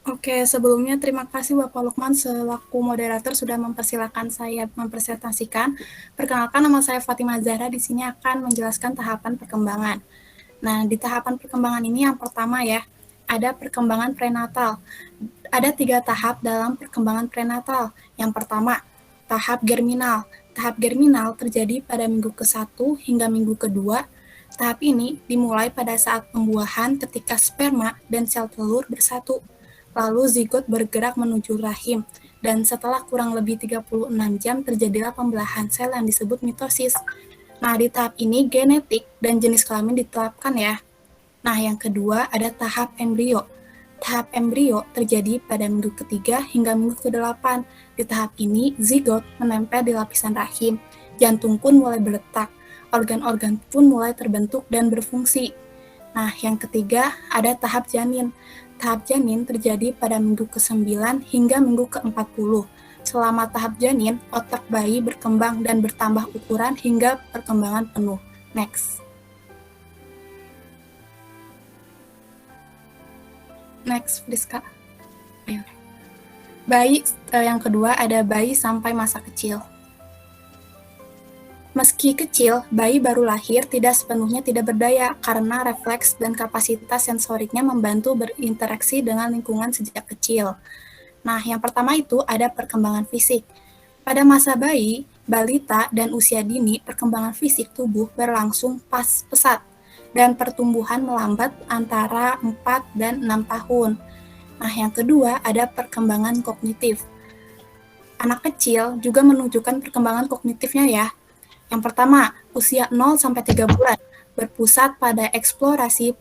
Oke, sebelumnya terima kasih Bapak Lukman selaku moderator sudah mempersilakan saya mempresentasikan. Perkenalkan, nama saya Fatimah Zahra, di sini akan menjelaskan tahapan perkembangan. Nah, di tahapan perkembangan ini yang pertama ya, ada perkembangan prenatal. Ada 3 tahap dalam perkembangan prenatal. Yang pertama, tahap germinal. Tahap germinal terjadi pada minggu ke-1 hingga minggu kedua. Tahap ini dimulai pada saat pembuahan ketika sperma dan sel telur bersatu. Lalu zigot bergerak menuju rahim, dan setelah kurang lebih 36 jam terjadilah pembelahan sel yang disebut mitosis. Nah, di tahap ini genetik dan jenis kelamin ditetapkan ya. Nah, yang kedua ada tahap embrio. Tahap embrio terjadi pada minggu ketiga hingga minggu ke-8. Di tahap ini, zigot menempel di lapisan rahim, jantung pun mulai berdetak, organ-organ pun mulai terbentuk dan berfungsi. Nah, yang ketiga ada tahap janin. Tahap janin terjadi pada minggu ke-9 hingga minggu ke-40. Selama tahap janin, otak bayi berkembang dan bertambah ukuran hingga perkembangan penuh. Next. Next, please, Kak. Bayi yang kedua ada bayi sampai masa kecil. Meski kecil, bayi baru lahir tidak sepenuhnya tidak berdaya karena refleks dan kapasitas sensoriknya membantu berinteraksi dengan lingkungan sejak kecil. Nah, yang pertama itu ada perkembangan fisik. Pada masa bayi, balita, dan usia dini, perkembangan fisik tubuh berlangsung pesat dan pertumbuhan melambat antara 4 dan 6 tahun. Nah, yang kedua ada perkembangan kognitif. Anak kecil juga menunjukkan perkembangan kognitifnya ya. Yang pertama, usia 0 sampai 3 bulan berpusat pada eksplorasi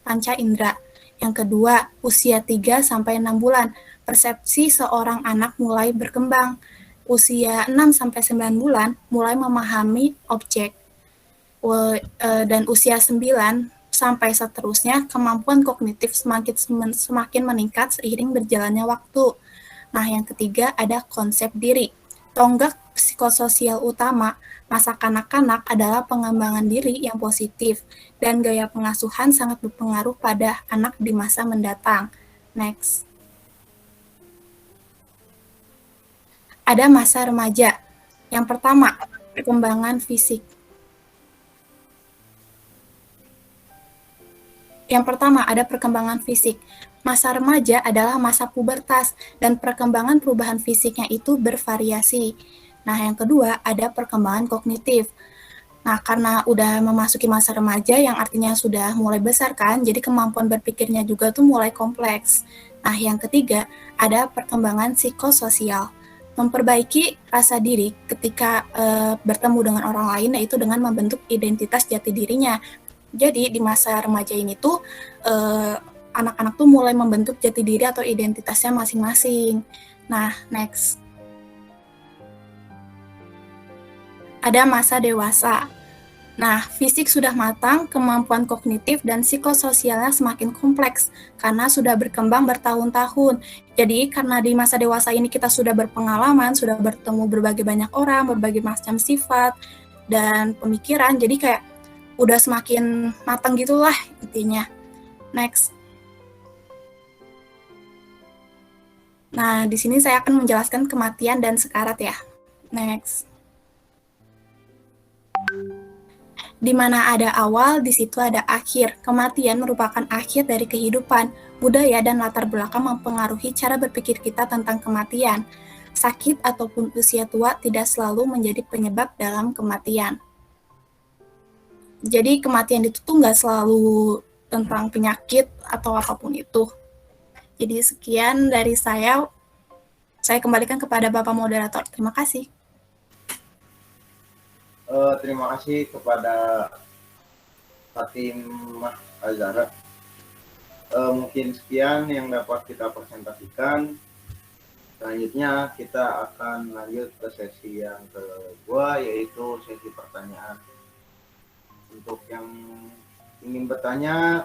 panca indera. Yang kedua, usia 3 sampai 6 bulan, persepsi seorang anak mulai berkembang. Usia 6 sampai 9 bulan mulai memahami objek. Dan usia 9 sampai seterusnya kemampuan kognitif semakin meningkat seiring berjalannya waktu. Nah, yang ketiga ada konsep diri. Tonggak psikososial utama masa kanak-kanak adalah pengembangan diri yang positif, dan gaya pengasuhan sangat berpengaruh pada anak di masa mendatang. Next. Ada masa remaja. Yang pertama, perkembangan fisik. Yang pertama, ada perkembangan fisik. Masa remaja adalah masa pubertas, dan perkembangan perubahan fisiknya itu bervariasi. Nah, yang kedua, ada perkembangan kognitif. Nah, karena udah memasuki masa remaja yang artinya sudah mulai besar kan, jadi kemampuan berpikirnya juga tuh mulai kompleks. Nah, yang ketiga, ada perkembangan psikososial. Memperbaiki rasa diri ketika bertemu dengan orang lain, yaitu dengan membentuk identitas jati dirinya. Jadi di masa remaja ini tuh anak-anak tuh mulai membentuk jati diri atau identitasnya masing-masing. Nah, next. Ada masa dewasa. Nah, fisik sudah matang, kemampuan kognitif dan psikososialnya semakin kompleks karena sudah berkembang bertahun-tahun. Jadi, karena di masa dewasa ini kita sudah berpengalaman, sudah bertemu berbagai banyak orang, berbagai macam sifat dan pemikiran, jadi kayak udah semakin matang gitulah intinya. Next. Nah, di sini saya akan menjelaskan kematian dan sekarat ya. Next. Di mana ada awal, di situ ada akhir. Kematian merupakan akhir dari kehidupan. Budaya dan latar belakang mempengaruhi cara berpikir kita tentang kematian. Sakit ataupun usia tua tidak selalu menjadi penyebab dalam kematian. Jadi kematian itu tuh nggak selalu tentang penyakit atau apapun itu. Jadi sekian dari saya kembalikan kepada Bapak Moderator. Terima kasih. Terima kasih kepada Fatimah Zahra. Mungkin sekian yang dapat kita presentasikan. Selanjutnya kita akan lanjut ke sesi yang kedua, yaitu sesi pertanyaan. Untuk yang ingin bertanya,